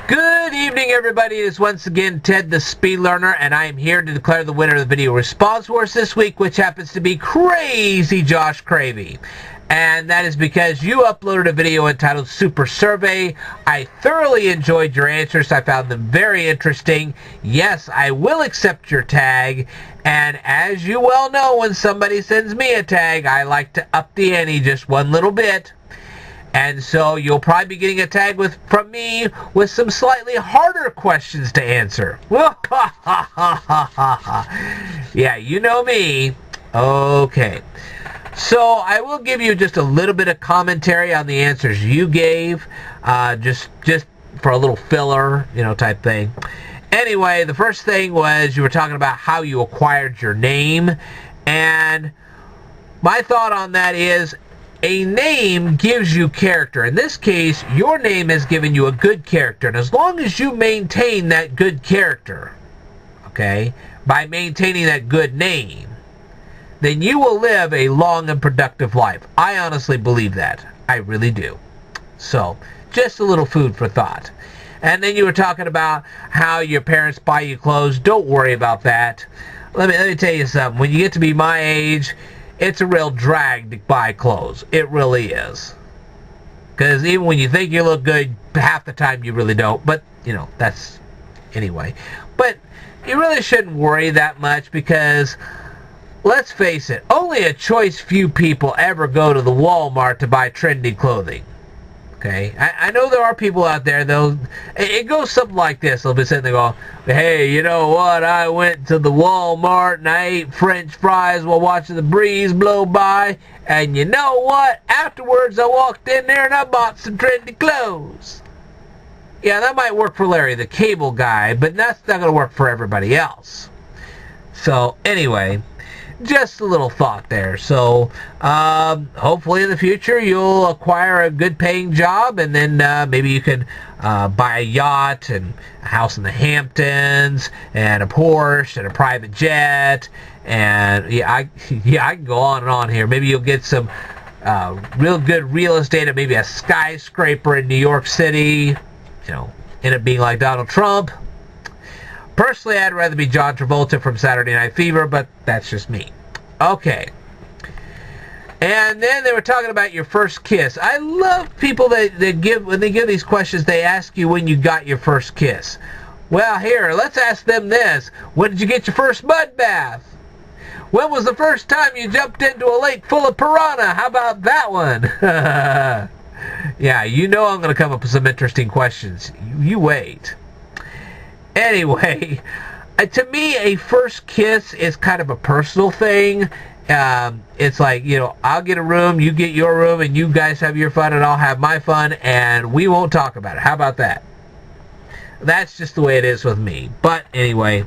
Good evening, everybody. It is once again Ted the Speed Learner, and I am here to declare the winner of the video response wars this week, which happens to be Crazy Josh Cravey. And that is because you uploaded a video entitled Super Survey. I thoroughly enjoyed your answers. I found them very interesting. Yes, I will accept your tag. And as you well know, when somebody sends me a tag, I like to up the ante just one little bit. And so you'll probably be getting a tag from me with some slightly harder questions to answer. Yeah, you know me. Okay. So I will give you just a little bit of commentary on the answers you gave, just for a little filler, type thing. Anyway, the first thing was you were talking about how you acquired your name, and my thought on that is a name gives you character. In this case, your name has given you a good character, and as long as you maintain that good character, okay, by maintaining that good name, then you will live a long and productive life. I honestly believe that. I really do. So, just a little food for thought. And then you were talking about how your parents buy you clothes. Don't worry about that. Let me tell you something. When you get to be my age, it's a real drag to buy clothes. It really is. Because even when you think you look good, half the time you really don't. But, that's... Anyway. But you really shouldn't worry that much because, let's face it, only a choice few people ever go to the Walmart to buy trendy clothing. Okay? I know there are people out there, though. It goes something like this. They'll be sitting there going, hey, you know what? I went to the Walmart and I ate French fries while watching the breeze blow by. And you know what? Afterwards, I walked in there and I bought some trendy clothes. Yeah, that might work for Larry, the cable guy, but that's not going to work for everybody else. So, anyway, just a little thought there. So, hopefully in the future you'll acquire a good paying job, and then maybe you can buy a yacht and a house in the Hamptons and a Porsche and a private jet, and I can go on and on here. Maybe you'll get some real good real estate, and maybe a skyscraper in New York City, end up being like Donald Trump. Personally, I'd rather be John Travolta from Saturday Night Fever, but that's just me. Okay. And then they were talking about your first kiss. I love people that when they give these questions, they ask you when you got your first kiss. Well, here, let's ask them this. When did you get your first mud bath? When was the first time you jumped into a lake full of piranha? How about that one? Yeah, I'm going to come up with some interesting questions. You wait. Anyway, to me, a first kiss is kind of a personal thing. It's like, I'll get a room, you get your room, and you guys have your fun, and I'll have my fun, and we won't talk about it. How about that? That's just the way it is with me. But anyway,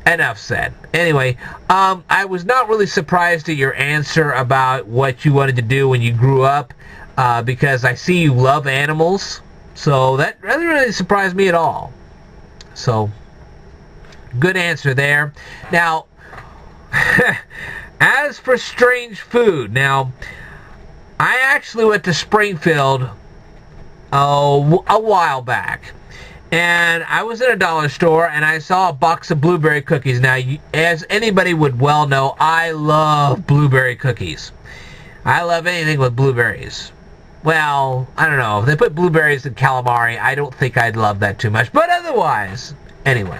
enough said. Anyway, I was not really surprised at your answer about what you wanted to do when you grew up, because I see you love animals, so that doesn't really surprise me at all. So, good answer there. Now, as for strange food, now, I actually went to Springfield a while back, and I was in a dollar store, and I saw a box of blueberry cookies. Now, as anybody would well know, I love blueberry cookies. I love anything with blueberries. Well, I don't know. If they put blueberries in calamari, I don't think I'd love that too much. But otherwise, anyway.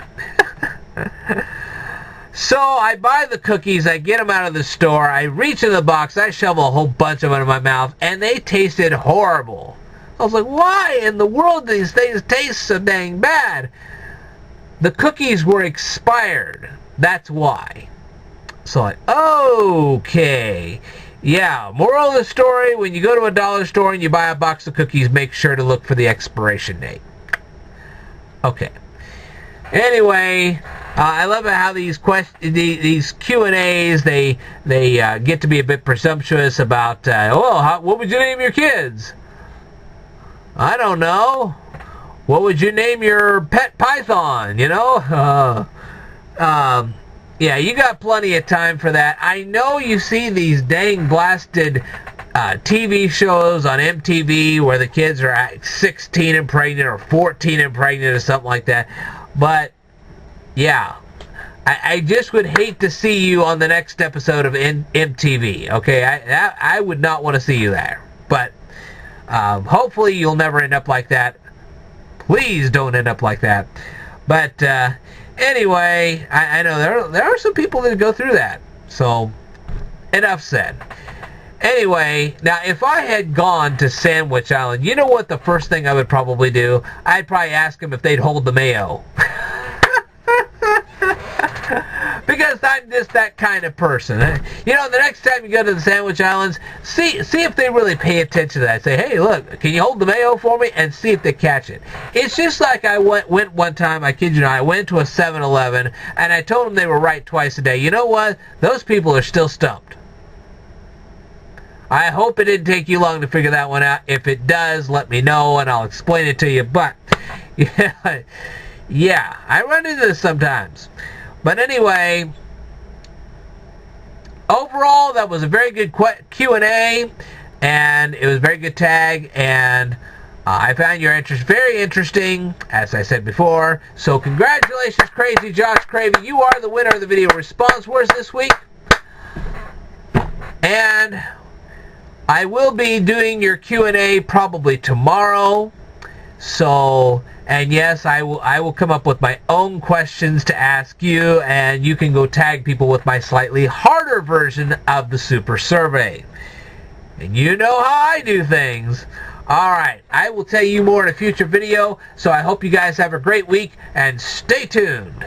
So I buy the cookies. I get them out of the store. I reach in the box. I shovel a whole bunch of them in my mouth. And they tasted horrible. I was like, why in the world do these things taste so dang bad? The cookies were expired. That's why. So okay. Yeah, moral of the story, when you go to a dollar store and you buy a box of cookies, make sure to look for the expiration date. Okay. Anyway, I love how these Q&As, they get to be a bit presumptuous about, what would you name your kids? I don't know. What would you name your pet python, Yeah, you got plenty of time for that. I know you see these dang blasted TV shows on MTV where the kids are at 16 and pregnant or 14 and pregnant or something like that. But, yeah, I just would hate to see you on the next episode of MTV, okay? I would not want to see you there. But hopefully you'll never end up like that. Please don't end up like that. But anyway, I know there are some people that go through that. So, enough said. Anyway, now if I had gone to Sandwich Island, you know what the first thing I would probably do? I'd probably ask them if they'd hold the mayo. Because I'm just that kind of person. You know, the next time you go to the Sandwich Islands, see if they really pay attention to that. Say, hey, look, can you hold the mayo for me? And see if they catch it. It's just like I went one time, I kid you not, I went to a 7-Eleven, and I told them they were right twice a day. You know what? Those people are still stumped. I hope it didn't take you long to figure that one out. If it does, let me know, and I'll explain it to you. But, yeah, I run into this sometimes. But anyway, overall, that was a very good Q&A, and it was a very good tag, and I found your interest very interesting, as I said before. So congratulations, Crazy Josh Cravey. You are the winner of the video response wars this week. And I will be doing your Q&A probably tomorrow. So, and yes, I will come up with my own questions to ask you, and you can go tag people with my slightly harder version of the Super Survey. And you know how I do things. Alright, I will tell you more in a future video, so I hope you guys have a great week, and stay tuned.